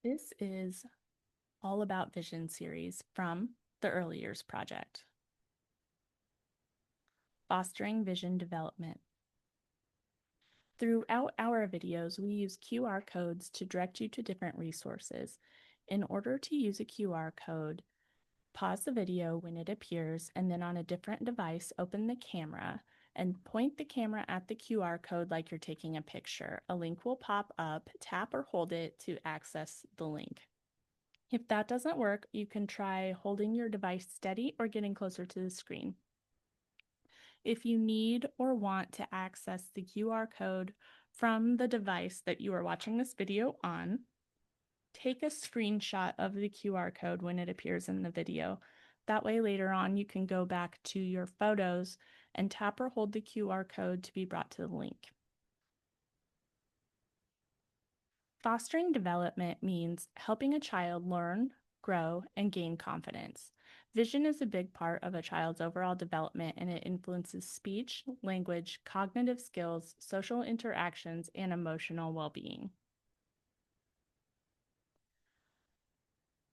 This is All About Vision series from the Early Years Project. Fostering Vision Development. Throughout our videos, we use QR codes to direct you to different resources. In order to use a QR code, pause the video when it appears, and then on a different device, open the camera and point the camera at the QR code like you're taking a picture. A link will pop up, tap or hold it to access the link. If that doesn't work, you can try holding your device steady or getting closer to the screen. If you need or want to access the QR code from the device that you are watching this video on, take a screenshot of the QR code when it appears in the video. That way later on you can go back to your photos and tap or hold the QR code to be brought to the link. Fostering development means helping a child learn, grow, and gain confidence. Vision is a big part of a child's overall development, and it influences speech, language, cognitive skills, social interactions, and emotional well-being.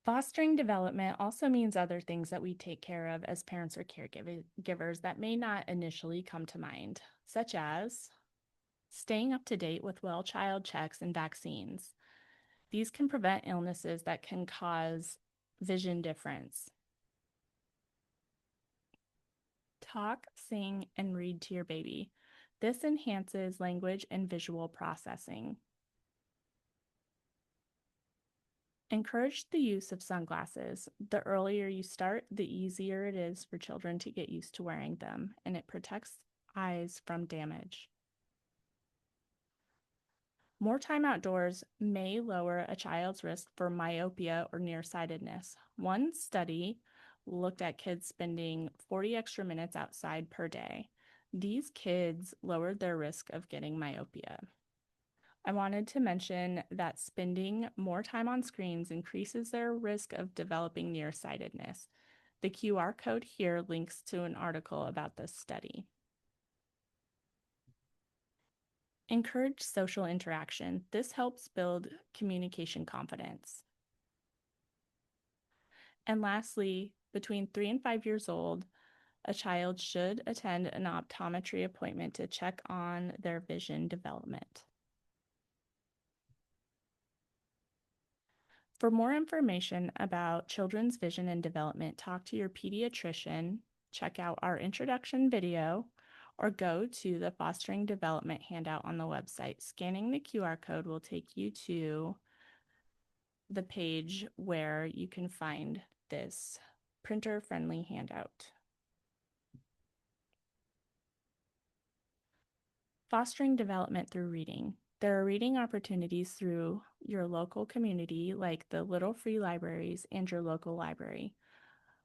Fostering development also means other things that we take care of as parents or caregivers that may not initially come to mind, such as staying up to date with well-child checks and vaccines. These can prevent illnesses that can cause vision difference. Talk, sing, and read to your baby. This enhances language and visual processing. Encourage the use of sunglasses. The earlier you start, the easier it is for children to get used to wearing them, and it protects eyes from damage. More time outdoors may lower a child's risk for myopia or nearsightedness. One study looked at kids spending 40 extra minutes outside per day. These kids lowered their risk of getting myopia. I wanted to mention that spending more time on screens increases their risk of developing nearsightedness. The QR code here links to an article about this study. Encourage social interaction. This helps build communication confidence. And lastly, between 3 and 5 years old, a child should attend an optometry appointment to check on their vision development. For more information about children's vision and development, talk to your pediatrician, check out our introduction video, or go to the Fostering Development handout on the website. Scanning the QR code will take you to the page where you can find this printer-friendly handout. Fostering development through reading. There are reading opportunities through your local community, like the Little Free Libraries and your local library.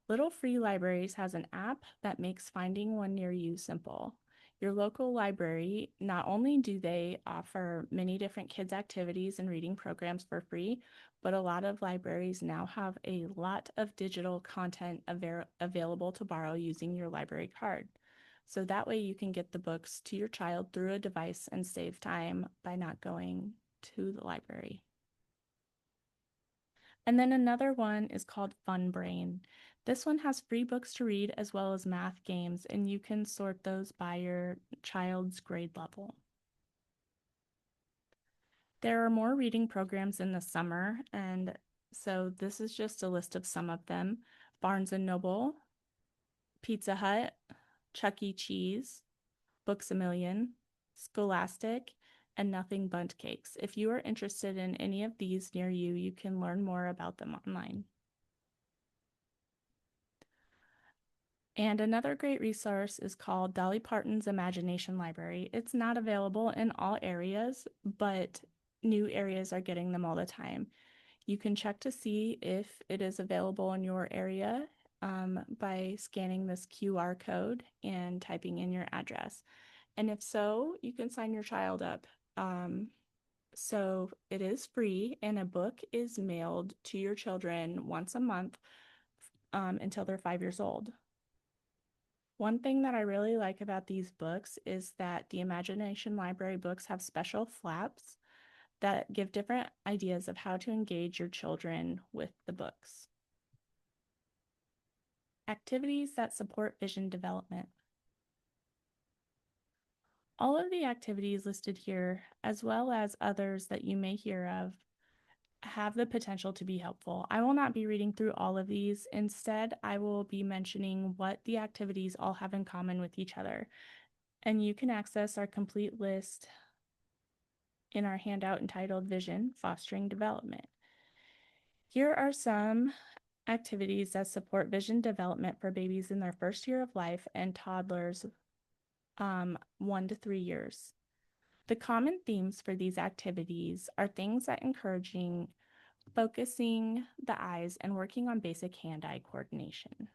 Little Free Libraries has an app that makes finding one near you simple. Your local library, not only do they offer many different kids' activities and reading programs for free, but a lot of libraries now have a lot of digital content available to borrow using your library card. So that way you can get the books to your child through a device and save time by not going to the library. And then another one is called Fun Brain. This one has free books to read as well as math games, and you can sort those by your child's grade level. There are more reading programs in the summer, and so this is just a list of some of them. Barnes & Noble, Pizza Hut, Chuck E. Cheese, Books A Million, Scholastic, and Nothing Bundt Cakes. If you are interested in any of these near you, you can learn more about them online. And another great resource is called Dolly Parton's Imagination Library. It's not available in all areas, but new areas are getting them all the time. You can check to see if it is available in your area by scanning this QR code and typing in your address. And if so, you can sign your child up. So it is free, and a book is mailed to your children once a month until they're 5 years old. One thing that I really like about these books is that the Imagination Library books have special flaps that give different ideas of how to engage your children with the books. Activities that support vision development. All of the activities listed here, as well as others that you may hear of, have the potential to be helpful. I will not be reading through all of these. Instead, I will be mentioning what the activities all have in common with each other. And you can access our complete list in our handout entitled Vision, Fostering Development. Here are some activities that support vision development for babies in their first year of life and toddlers 1 to 3 years. The common themes for these activities are things that encouraging focusing the eyes and working on basic hand-eye coordination.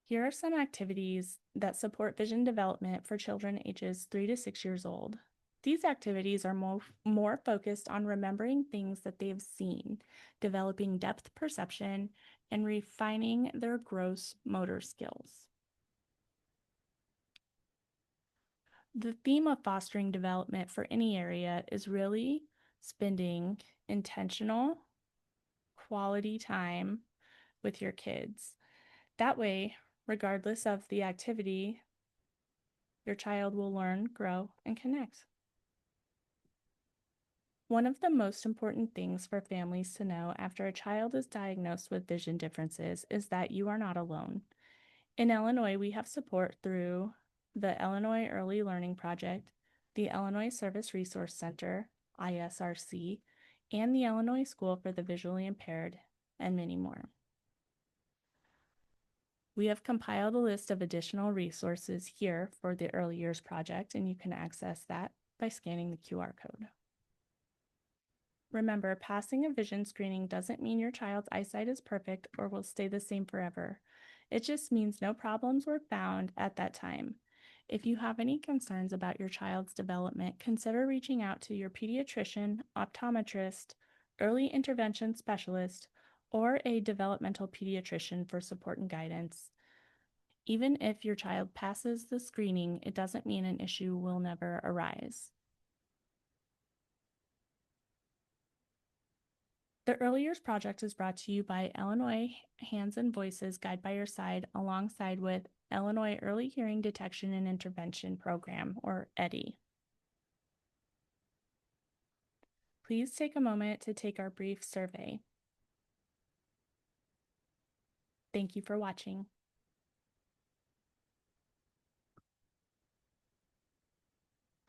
Here are some activities that support vision development for children ages 3 to 6 years old. These activities are more focused on remembering things that they've seen, developing depth perception, and refining their gross motor skills. The theme of fostering development for any area is really spending intentional, quality time with your kids. That way, regardless of the activity, your child will learn, grow, and connect. One of the most important things for families to know after a child is diagnosed with vision differences is that you are not alone. In Illinois, we have support through the Illinois Early Learning Project, the Illinois Service Resource Center, ISRC, and the Illinois School for the Visually Impaired, and many more. We have compiled a list of additional resources here for the Early Years Project, and you can access that by scanning the QR code. Remember, passing a vision screening doesn't mean your child's eyesight is perfect or will stay the same forever. It just means no problems were found at that time. If you have any concerns about your child's development, consider reaching out to your pediatrician, optometrist, early intervention specialist, or a developmental pediatrician for support and guidance. Even if your child passes the screening, it doesn't mean an issue will never arise. The Early Years Project is brought to you by Illinois Hands and Voices Guide by Your Side, alongside with Illinois Early Hearing Detection and Intervention Program, or EDI. Please take a moment to take our brief survey. Thank you for watching.